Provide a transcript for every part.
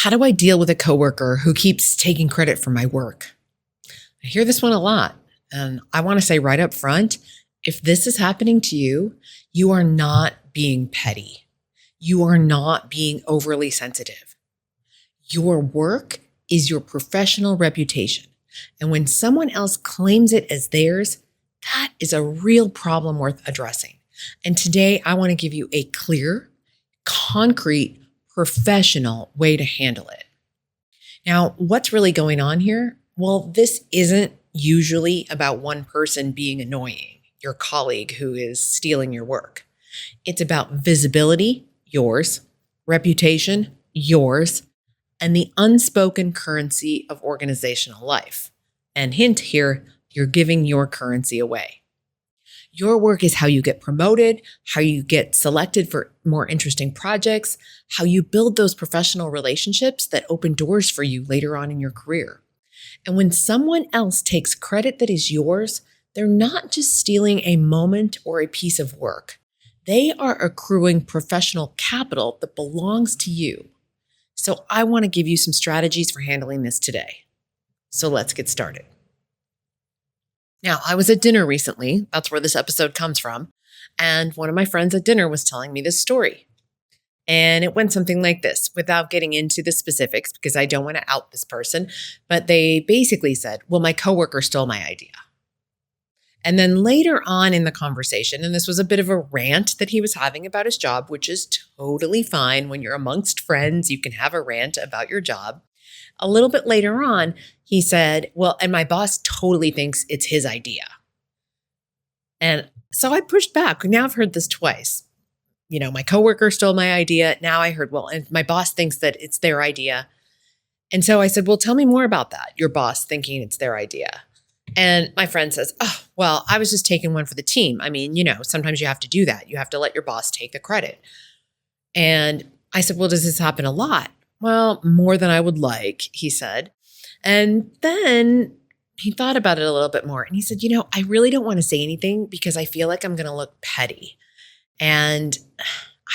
How do I deal with a coworker who keeps taking credit for my work? I hear this one a lot, and I want to say right up front, if this is happening to you, you are not being petty. You are not being overly sensitive. Your work is your professional reputation. And when someone else claims it as theirs, that is a real problem worth addressing. And today I want to give you a clear, concrete, professional way to handle it. Now, what's really going on here? Well, this isn't usually about one person being annoying, your colleague who is stealing your work. It's about visibility, yours, reputation, yours, and the unspoken currency of organizational life. And hint here, you're giving your currency away. Your work is how you get promoted, how you get selected for more interesting projects, how you build those professional relationships that open doors for you later on in your career. And when someone else takes credit that is yours, they're not just stealing a moment or a piece of work. They are accruing professional capital that belongs to you. So I want to give you some strategies for handling this today. So let's get started. Now, I was at dinner recently. That's where this episode comes from. And one of my friends at dinner was telling me this story. And it went something like this, without getting into the specifics, because I don't want to out this person. But they basically said, well, my coworker stole my idea. And then later on in the conversation, and this was a bit of a rant that he was having about his job, which is totally fine. When you're amongst friends, you can have a rant about your job. A little bit later on, he said, well, and my boss totally thinks it's his idea. And so I pushed back. Now I've heard this twice. My coworker stole my idea. Now I heard, well, and my boss thinks that it's their idea. And so I said, well, tell me more about that. Your boss thinking it's their idea. And my friend says, oh, well, I was just taking one for the team. I mean, sometimes you have to do that. You have to let your boss take the credit. And I said, well, does this happen a lot? Well, more than I would like, he said. And then he thought about it a little bit more. And he said, I really don't want to say anything because I feel like I'm going to look petty. And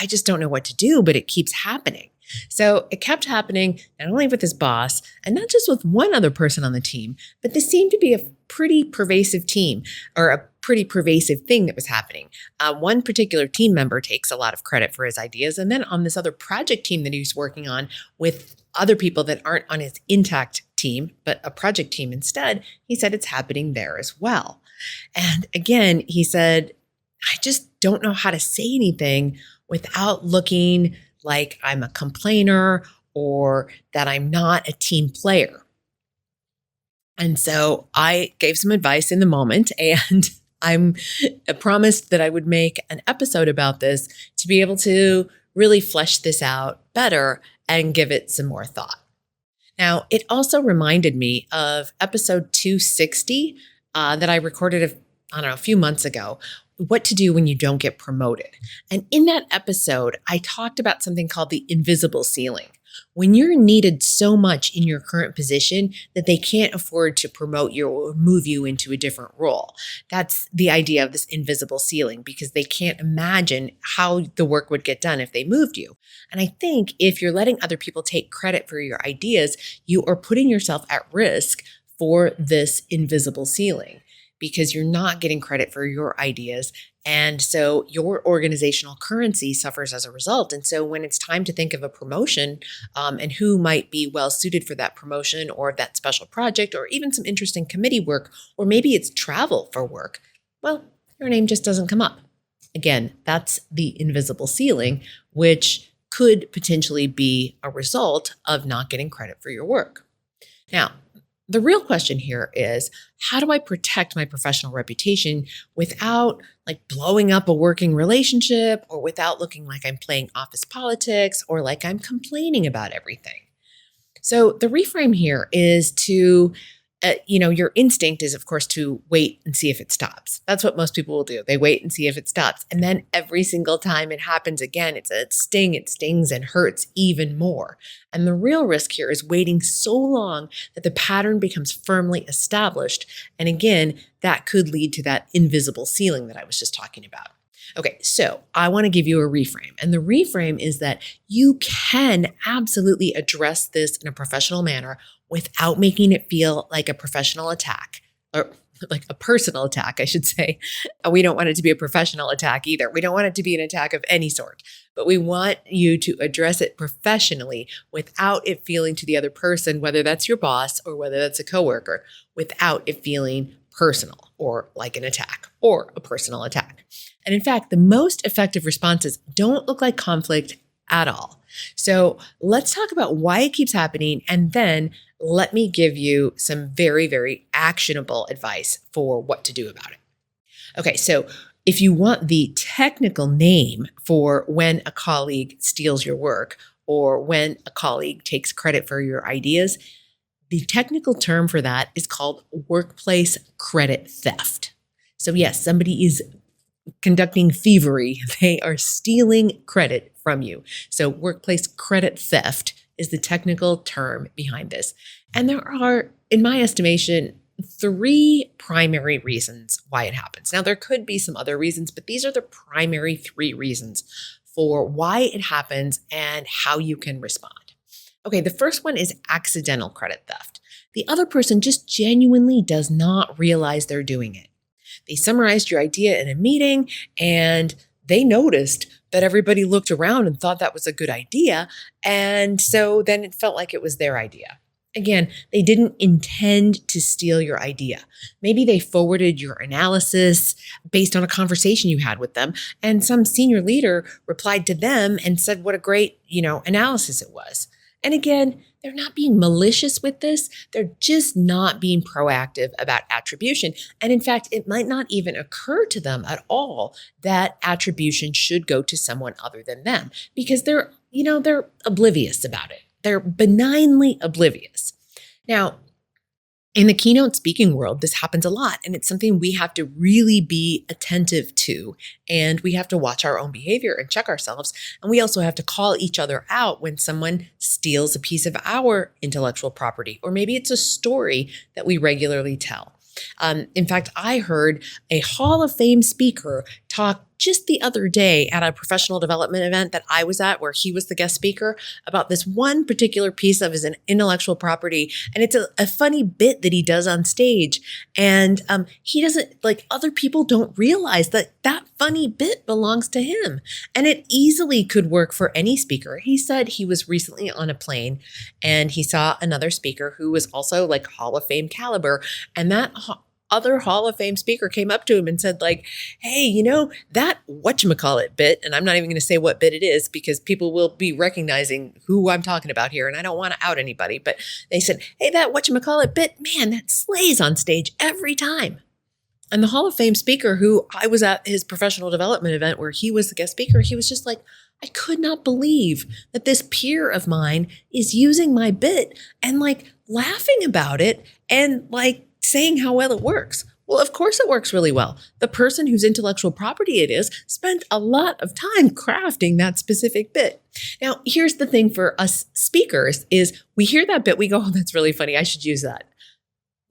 I just don't know what to do, but it keeps happening. So it kept happening, not only with his boss and not just with one other person on the team, but this seemed to be a pretty pervasive team or a pretty pervasive thing that was happening. One particular team member takes a lot of credit for his ideas. And then on this other project team that he was working on with other people that aren't on his intact team, but a project team instead, he said it's happening there as well. And again, he said, I just don't know how to say anything without looking like I'm a complainer or that I'm not a team player. And so I gave some advice in the moment, and I promised that I would make an episode about this to be able to really flesh this out better and give it some more thought. Now, it also reminded me of episode 260 that I recorded, a few months ago, what to do when you don't get promoted. And in that episode, I talked about something called the invisible ceiling. When you're needed so much in your current position that they can't afford to promote you or move you into a different role. That's the idea of this invisible ceiling, because they can't imagine how the work would get done if they moved you. And I think if you're letting other people take credit for your ideas, you are putting yourself at risk for this invisible ceiling, because you're not getting credit for your ideas. And so your organizational currency suffers as a result. And so when it's time to think of a promotion and who might be well suited for that promotion or that special project or even some interesting committee work, or maybe it's travel for work, well, your name just doesn't come up. Again, that's the invisible ceiling, which could potentially be a result of not getting credit for your work. Now, the real question here is, how do I protect my professional reputation without blowing up a working relationship, or without looking like I'm playing office politics or like I'm complaining about everything? So the reframe here is to, your instinct is, of course, to wait and see if it stops. That's what most people will do. They wait and see if it stops. And then every single time it happens again, it's a sting. It stings and hurts even more. And the real risk here is waiting so long that the pattern becomes firmly established. And again, that could lead to that invisible ceiling that I was just talking about. Okay, so I want to give you a reframe. And the reframe is that you can absolutely address this in a professional manner without making it feel like a professional attack or like a personal attack, I should say. We don't want it to be a professional attack either. We don't want it to be an attack of any sort, but we want you to address it professionally without it feeling to the other person, whether that's your boss or whether that's a coworker, without it feeling personal or like an attack or a personal attack. And in fact, the most effective responses don't look like conflict at all. So let's talk about why it keeps happening. And then let me give you some very, very actionable advice for what to do about it. Okay, so if you want the technical name for when a colleague steals your work or when a colleague takes credit for your ideas, the technical term for that is called workplace credit theft. So yes, somebody is conducting thievery. They are stealing credit from you. So workplace credit theft is the technical term behind this. And there are, in my estimation, 3 primary reasons why it happens. Now, there could be some other reasons, but these are the primary 3 reasons for why it happens and how you can respond. Okay, the first one is accidental credit theft. The other person just genuinely does not realize they're doing it. They summarized your idea in a meeting and they noticed that everybody looked around and thought that was a good idea. And so then it felt like it was their idea. Again, they didn't intend to steal your idea. Maybe they forwarded your analysis based on a conversation you had with them, and some senior leader replied to them and said what a great, analysis it was. And again, they're not being malicious with this. They're just not being proactive about attribution. And in fact, it might not even occur to them at all that attribution should go to someone other than them because they're oblivious about it. They're benignly oblivious. Now, in the keynote speaking world, this happens a lot, and it's something we have to really be attentive to, and we have to watch our own behavior and check ourselves, and we also have to call each other out when someone steals a piece of our intellectual property, or maybe it's a story that we regularly tell. In fact, I heard a Hall of Fame speaker talk just the other day at a professional development event that I was at where he was the guest speaker about this one particular piece of his intellectual property. And it's a funny bit that he does on stage. And he doesn't, other people don't realize that that funny bit belongs to him. And it easily could work for any speaker. He said he was recently on a plane and he saw another speaker who was also Hall of Fame caliber. And that other Hall of Fame speaker came up to him and said hey, that whatchamacallit bit, and I'm not even going to say what bit it is because people will be recognizing who I'm talking about here and I don't want to out anybody, but they said, hey, that whatchamacallit bit, man, that slays on stage every time. And the Hall of Fame speaker who I was at his professional development event where he was the guest speaker, he was just I could not believe that this peer of mine is using my bit and laughing about it and saying how well it works. Well, of course it works really well. The person whose intellectual property it is spent a lot of time crafting that specific bit. Now, here's the thing for us speakers is we hear that bit, we go, oh, that's really funny. I should use that.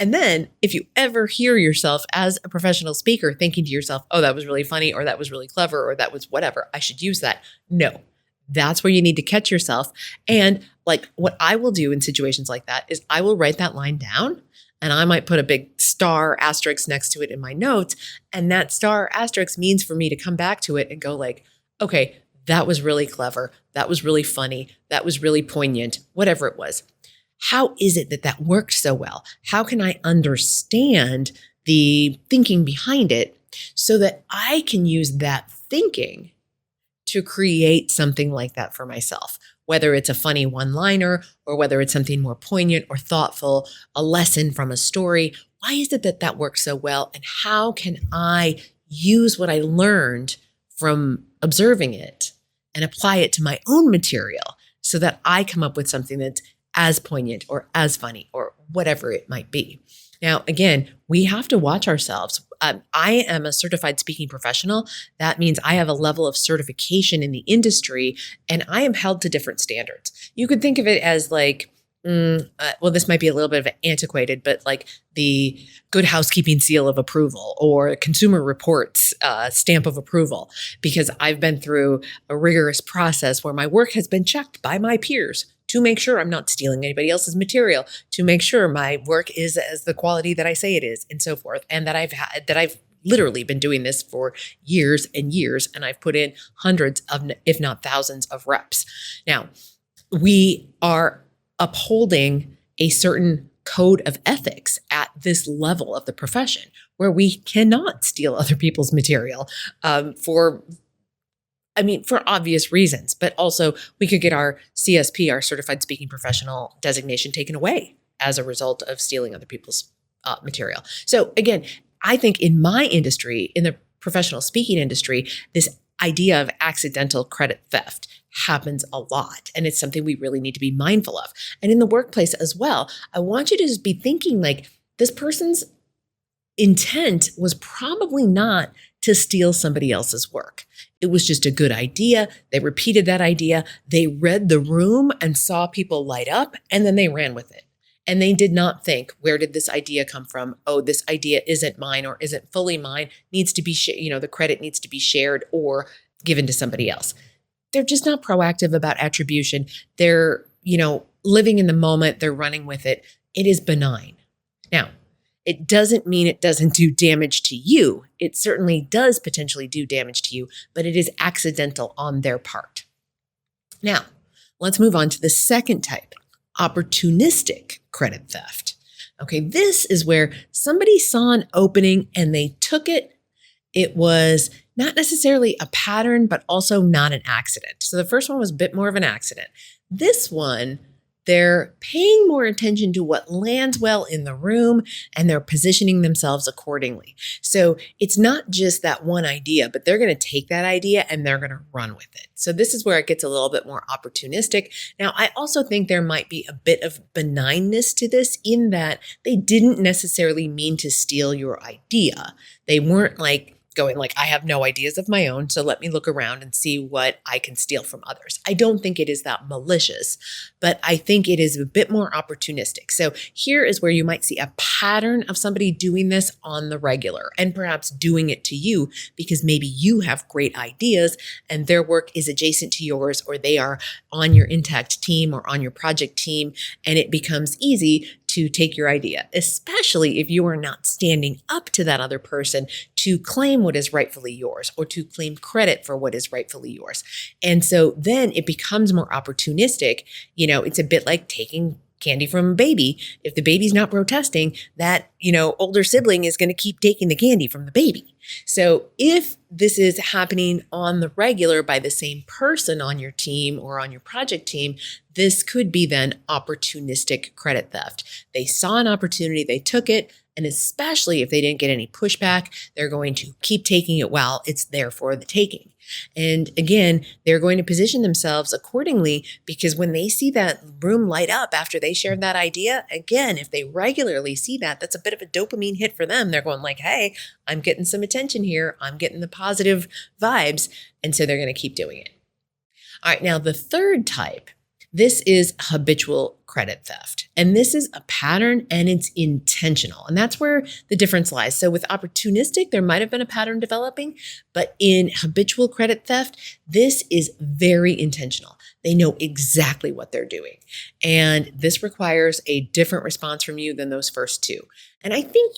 And then if you ever hear yourself as a professional speaker thinking to yourself, oh, that was really funny, or that was really clever, or that was whatever, I should use that. No, that's where you need to catch yourself. And what I will do in situations like that is I will write that line down. And I might put a big star asterisk next to it in my notes. And that star asterisk means for me to come back to it and go okay, that was really clever. That was really funny. That was really poignant, whatever it was. How is it that worked so well? How can I understand the thinking behind it so that I can use that thinking to create something like that for myself? Whether it's a funny one-liner or whether it's something more poignant or thoughtful, a lesson from a story. Why is it that works so well? And how can I use what I learned from observing it and apply it to my own material so that I come up with something that's as poignant or as funny or whatever it might be? Now, again, we have to watch ourselves. I am a certified speaking professional. That means I have a level of certification in the industry and I am held to different standards. You could think of it as well, this might be a little bit of antiquated, but like the Good Housekeeping seal of approval or Consumer Reports stamp of approval, because I've been through a rigorous process where my work has been checked by my peers to make sure I'm not stealing anybody else's material, to make sure my work is as the quality that I say it is, and so forth, and that I've literally been doing this for years and years, and I've put in hundreds of, if not thousands of reps. Now, we are upholding a certain code of ethics at this level of the profession where we cannot steal other people's material for obvious reasons, but also we could get our CSP, our Certified Speaking Professional designation, taken away as a result of stealing other people's material. So again, I think in my industry, in the professional speaking industry, this idea of accidental credit theft happens a lot. And it's something we really need to be mindful of. And in the workplace as well, I want you to just be thinking like this person's intent was probably not to steal somebody else's work. It was just a good idea. They repeated that idea. They read the room and saw people light up, and then they ran with it. And they did not think, where did this idea come from? Oh, this idea isn't mine or isn't fully mine, needs to be, the credit needs to be shared or given to somebody else. They're just not proactive about attribution. They're, living in the moment. They're running with it. It is benign. Now, it doesn't mean it doesn't do damage to you. It certainly does potentially do damage to you, but it is accidental on their part. Now, let's move on to the second type, opportunistic credit theft. Okay, this is where somebody saw an opening and they took it. It was not necessarily a pattern, but also not an accident. So the first one was a bit more of an accident. This one, they're paying more attention to what lands well in the room and they're positioning themselves accordingly. So it's not just that one idea, but they're going to take that idea and they're going to run with it. So this is where it gets a little bit more opportunistic. Now, I also think there might be a bit of benignness to this in that they didn't necessarily mean to steal your idea. They weren't going I have no ideas of my own, so let me look around and see what I can steal from others. I don't think it is that malicious, but I think it is a bit more opportunistic. So here is where you might see a pattern of somebody doing this on the regular and perhaps doing it to you because maybe you have great ideas and their work is adjacent to yours, or they are on your intact team or on your project team, and it becomes easy to take your idea, especially if you are not standing up to that other person to claim what is rightfully yours or to claim credit for what is rightfully yours. And so then it becomes more opportunistic. It's a bit like taking candy from a baby. If the baby's not protesting, that, older sibling is going to keep taking the candy from the baby. So if this is happening on the regular by the same person on your team or on your project team, this could be then opportunistic credit theft. They saw an opportunity, they took it, and especially if they didn't get any pushback, they're going to keep taking it while it's there for the taking. And again, they're going to position themselves accordingly because when they see that room light up after they shared that idea, again, if they regularly see that, that's a bit of a dopamine hit for them. They're going hey, I'm getting some attention here. I'm getting the positive vibes. And so they're going to keep doing it. All right, now the third type, this is habitual credit theft. And this is a pattern and it's intentional. And that's where the difference lies. So with opportunistic, there might have been a pattern developing, but in habitual credit theft, this is very intentional. They know exactly what they're doing. And this requires a different response from you than those first two. And I think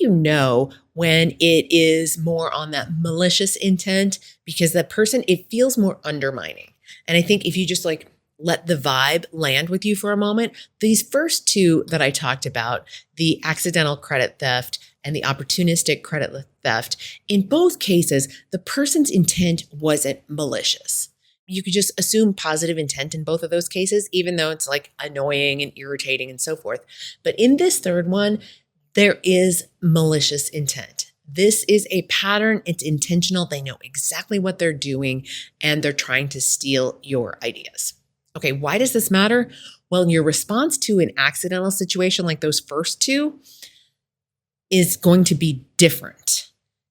when it is more on that malicious intent because that person, it feels more undermining. And I think if you just let the vibe land with you for a moment, these first two that I talked about, the accidental credit theft and the opportunistic credit theft, in both cases, the person's intent wasn't malicious. You could just assume positive intent in both of those cases, even though it's annoying and irritating and so forth. But in this third one, there is malicious intent. This is a pattern. It's intentional. They know exactly what they're doing and they're trying to steal your ideas. Okay, why does this matter? Well, your response to an accidental situation like those first two is going to be different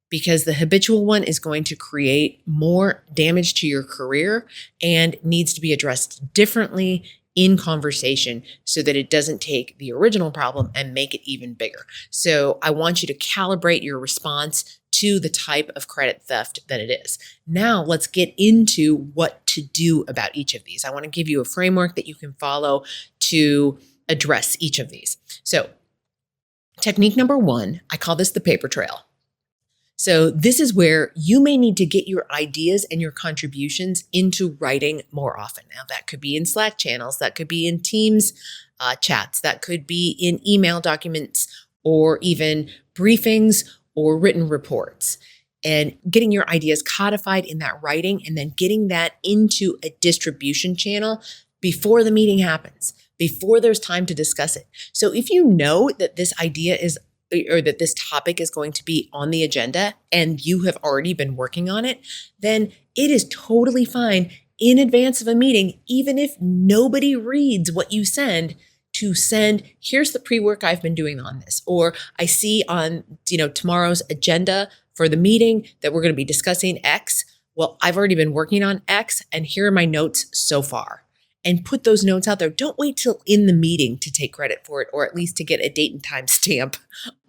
because the habitual one is going to create more damage to your career and needs to be addressed differently in conversation so that it doesn't take the original problem and make it even bigger. So I want you to calibrate your response to the type of credit theft that it is. Now let's get into what to do about each of these. I want to give you a framework that you can follow to address each of these. So technique number 1, I call this the paper trail. So this is where you may need to get your ideas and your contributions into writing more often. Now that could be in Slack channels, that could be in Teams chats, that could be in email documents, or even briefings or written reports. And getting your ideas codified in that writing and then getting that into a distribution channel before the meeting happens, before there's time to discuss it. So if you know that this idea is or that this topic is going to be on the agenda and you have already been working on it, then it is totally fine in advance of a meeting, even if nobody reads what you send, to send, here's the pre-work I've been doing on this. Or I see on, tomorrow's agenda for the meeting that we're going to be discussing X. Well, I've already been working on X and here are my notes so far. And put those notes out there. Don't wait till in the meeting to take credit for it, or at least to get a date and time stamp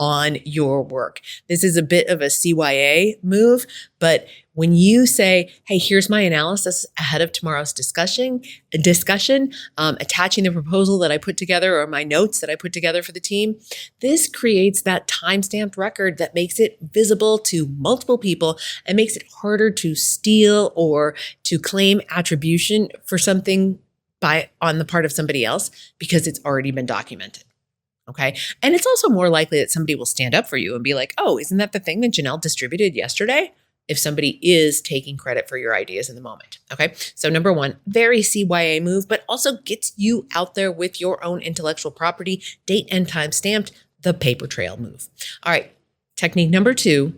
on your work. This is a bit of a CYA move, but when you say, hey, here's my analysis ahead of tomorrow's discussion, attaching the proposal that I put together or my notes that I put together for the team, this creates that time-stamped record that makes it visible to multiple people and makes it harder to steal or to claim attribution for something on the part of somebody else because it's already been documented. Okay. And it's also more likely that somebody will stand up for you and be like, oh, isn't that the thing that Janelle distributed yesterday? If somebody is taking credit for your ideas in the moment. Okay. So number 1, very CYA move, but also gets you out there with your own intellectual property, date and time stamped, the paper trail move. All right. Technique number 2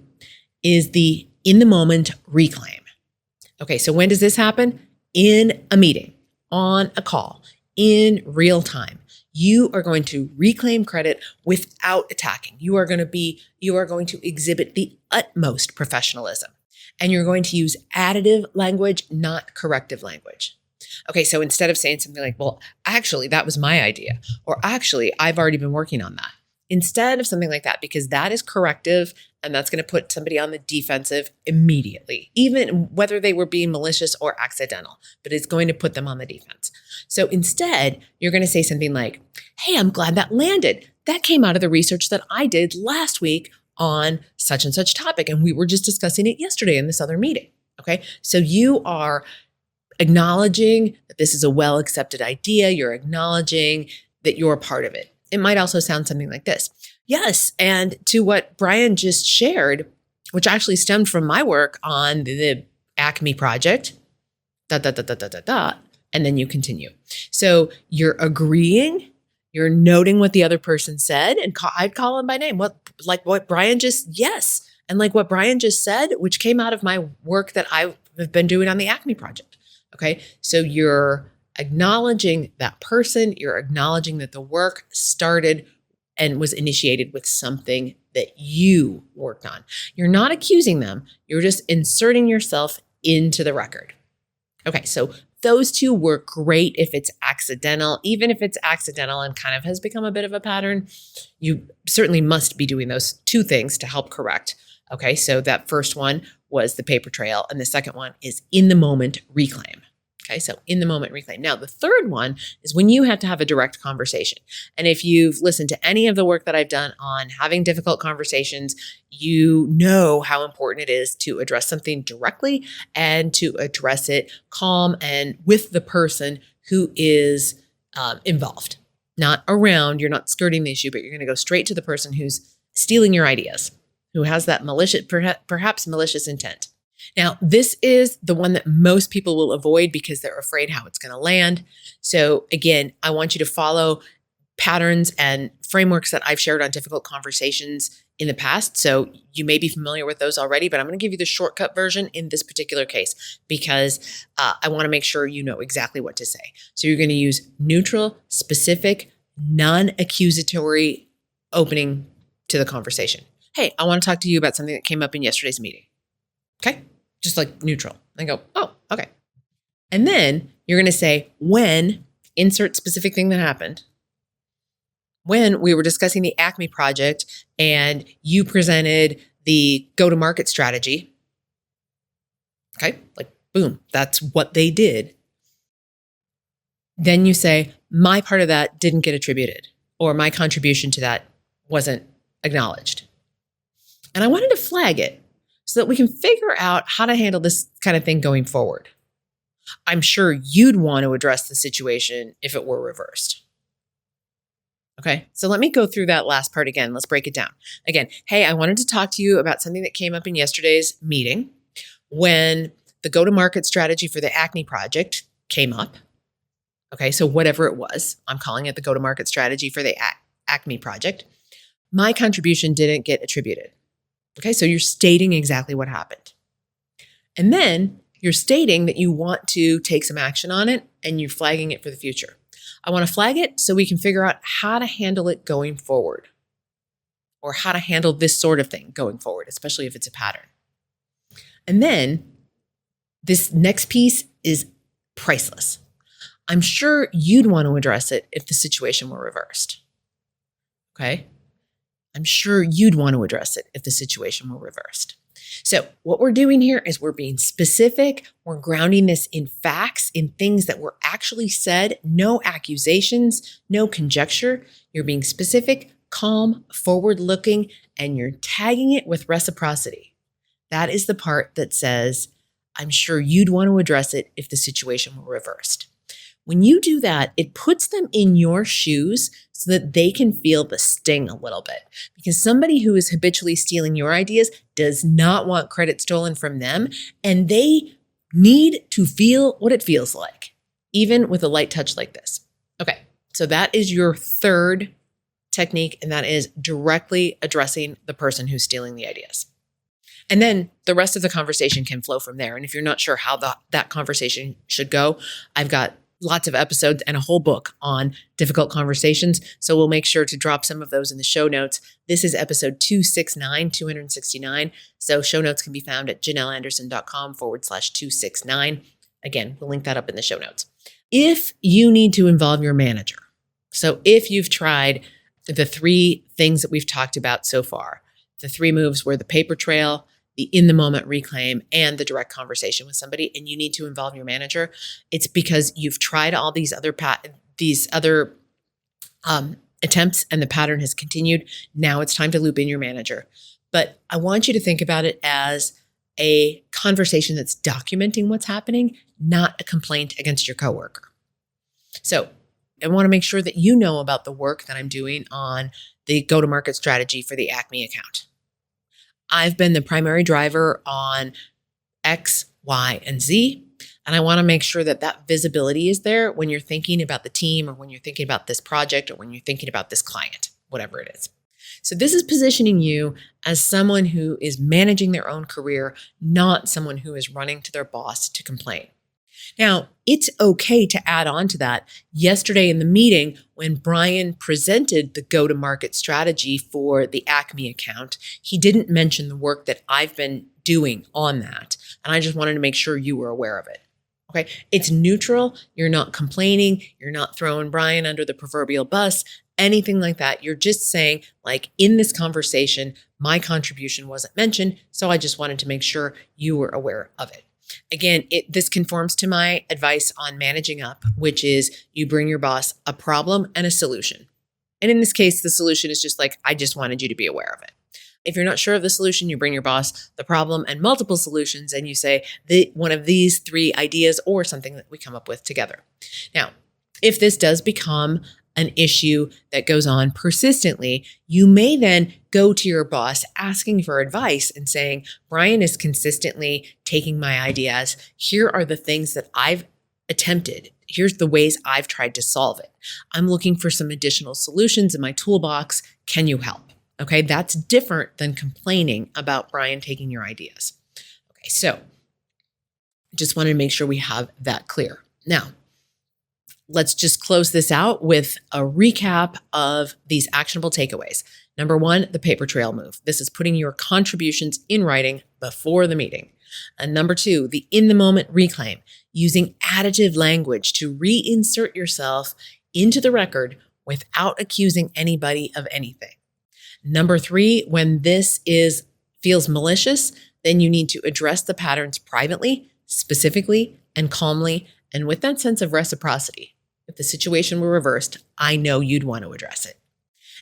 is the in the moment reclaim. Okay. So when does this happen? In a meeting, on a call, in real time. You are going to reclaim credit without attacking. You are going to exhibit the utmost professionalism. And you're going to use additive language, not corrective language. Okay, so instead of saying something like, well, actually, that was my idea, or actually, I've already been working on that. Instead of something like that, because that is corrective and that's going to put somebody on the defensive immediately, even whether they were being malicious or accidental, but it's going to put them on the defense. So instead, you're going to say something like, hey, I'm glad that landed. That came out of the research that I did last week on such and such topic. And we were just discussing it yesterday in this other meeting. Okay. So you are acknowledging that this is a well-accepted idea. You're acknowledging that you're a part of it. It might also sound something like this. Yes, and to what Brian just shared, which actually stemmed from my work on the Acme project, and then you continue. So you're agreeing, you're noting what the other person said, and I'd call him by name. Like what Brian just said, which came out of my work that I have been doing on the Acme project. Okay, so you're acknowledging that person, you're acknowledging that the work started and was initiated with something that you worked on. You're not accusing them, you're just inserting yourself into the record. Okay, so those two work great if it's accidental. Even if it's accidental and kind of has become a bit of a pattern, you certainly must be doing those two things to help correct. Okay, so that first one was the paper trail, and the second one is in the moment reclaim. Okay, so in the moment reclaim. Now, the third one is when you have to have a direct conversation. And if you've listened to any of the work that I've done on having difficult conversations, you know how important it is to address something directly and to address it calm and with the person who is involved. Not around, you're not skirting the issue, but you're going to go straight to the person who's stealing your ideas, who has that malicious, perhaps malicious intent. Now, this is the one that most people will avoid because they're afraid how it's going to land. So again, I want you to follow patterns and frameworks that I've shared on difficult conversations in the past. So you may be familiar with those already, but I'm going to give you the shortcut version in this particular case because I want to make sure you know exactly what to say. So you're going to use neutral, specific, non-accusatory opening to the conversation. Hey, I want to talk to you about something that came up in yesterday's meeting. Okay? Just like neutral. And go, oh, okay. And then you're going to say when insert specific thing that happened, when we were discussing the Acme project and you presented the go-to-market strategy, okay, like boom, that's what they did. Then you say, my part of that didn't get attributed, or my contribution to that wasn't acknowledged. And I wanted to flag it so that we can figure out how to handle this kind of thing going forward. I'm sure you'd want to address the situation if it were reversed. Okay, so let me go through that last part again. Let's break it down. Again, hey, I wanted to talk to you about something that came up in yesterday's meeting when the go-to-market strategy for the Acme project came up. Okay, so whatever it was, I'm calling it the go-to-market strategy for the Acme project. My contribution didn't get attributed. Okay, so you're stating exactly what happened. And then you're stating that you want to take some action on it and you're flagging it for the future. I want to flag it so we can figure out how to handle it going forward, or how to handle this sort of thing going forward, especially if it's a pattern. And then this next piece is priceless. I'm sure you'd want to address it if the situation were reversed. Okay? I'm sure you'd want to address it if the situation were reversed. So what we're doing here is we're being specific. We're grounding this in facts, in things that were actually said, no accusations, no conjecture. You're being specific, calm, forward-looking, and you're tagging it with reciprocity. That is the part that says, I'm sure you'd want to address it if the situation were reversed. When you do that, it puts them in your shoes so that they can feel the sting a little bit. Because somebody who is habitually stealing your ideas does not want credit stolen from them, and they need to feel what it feels like, even with a light touch like this. Okay, so that is your third technique, and that is directly addressing the person who's stealing the ideas. And then the rest of the conversation can flow from there. And if you're not sure how that conversation should go, I've got lots of episodes and a whole book on difficult conversations. So we'll make sure to drop some of those in the show notes. This is episode 269. So show notes can be found at janelleanderson.com/269. Again, we'll link that up in the show notes. If you need to involve your manager, so if you've tried the three things that we've talked about so far, the three moves were the paper trail, the in-the-moment reclaim, and the direct conversation with somebody, and you need to involve your manager, it's because you've tried all these other attempts and the pattern has continued. Now it's time to loop in your manager. But I want you to think about it as a conversation that's documenting what's happening, not a complaint against your coworker. So I want to make sure that you know about the work that I'm doing on the go-to-market strategy for the Acme account. I've been the primary driver on X, Y, and Z, and I want to make sure that that visibility is there when you're thinking about the team, or when you're thinking about this project, or when you're thinking about this client, whatever it is. So this is positioning you as someone who is managing their own career, not someone who is running to their boss to complain. Now, it's okay to add on to that. Yesterday in the meeting, when Brian presented the go-to-market strategy for the Acme account, he didn't mention the work that I've been doing on that. And I just wanted to make sure you were aware of it. Okay, it's neutral. You're not complaining. You're not throwing Brian under the proverbial bus, anything like that. You're just saying, like, in this conversation, my contribution wasn't mentioned. So I just wanted to make sure you were aware of it. Again, this conforms to my advice on managing up, which is you bring your boss a problem and a solution. And in this case, the solution is just like, I just wanted you to be aware of it. If you're not sure of the solution, you bring your boss the problem and multiple solutions, and you say one of these three ideas or something that we come up with together. Now, if this does become an issue that goes on persistently, you may then go to your boss asking for advice and saying, Brian is consistently taking my ideas. Here are the things that I've attempted. Here's the ways I've tried to solve it. I'm looking for some additional solutions in my toolbox. Can you help? Okay, that's different than complaining about Brian taking your ideas. Okay, so just wanted to make sure we have that clear. Now, let's just close this out with a recap of these actionable takeaways. Number one, the paper trail move. This is putting your contributions in writing before the meeting. And number 2, the in the moment reclaim, using additive language to reinsert yourself into the record without accusing anybody of anything. Number 3, when this feels malicious, then you need to address the patterns privately, specifically, and calmly, and with that sense of reciprocity. If the situation were reversed, I know you'd want to address it.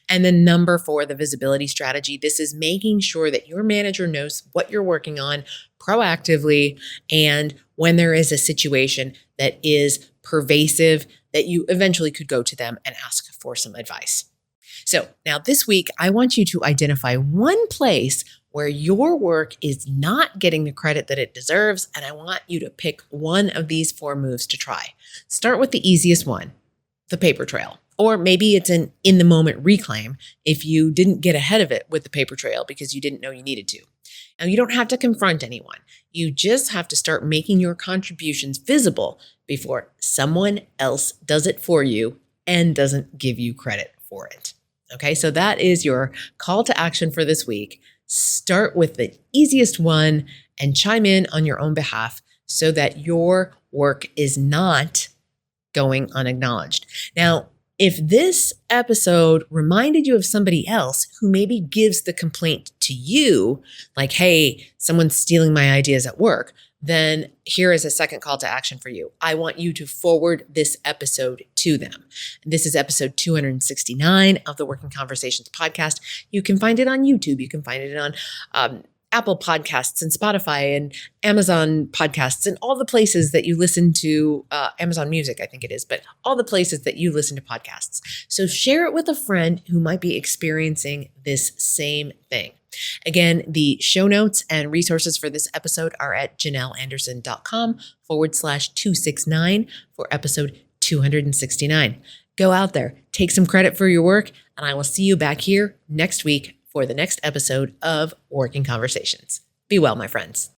And then number 4, the visibility strategy. This is making sure that your manager knows what you're working on proactively, and when there is a situation that is pervasive, that you eventually could go to them and ask for some advice. So now this week, I want you to identify one place where your work is not getting the credit that it deserves, and I want you to pick one of these 4 moves to try. Start with the easiest one, the paper trail. Or maybe it's an in-the-moment reclaim if you didn't get ahead of it with the paper trail because you didn't know you needed to. Now, you don't have to confront anyone. You just have to start making your contributions visible before someone else does it for you and doesn't give you credit for it. Okay, so that is your call to action for this week. Start with the easiest one and chime in on your own behalf so that your work is not going unacknowledged. Now, if this episode reminded you of somebody else who maybe gives the complaint to you, like, hey, someone's stealing my ideas at work, then here is a second call to action for you. I want you to forward this episode to them. This is episode 269 of the Working Conversations podcast. You can find it on YouTube. You can find it on Apple Podcasts and Spotify and Amazon Podcasts and all the places that you listen to, Amazon Music, I think it is, but all the places that you listen to podcasts. So share it with a friend who might be experiencing this same thing. Again, the show notes and resources for this episode are at janelleanderson.com/269 for episode 269. Go out there, take some credit for your work, and I will see you back here next week for the next episode of Working Conversations. Be well, my friends.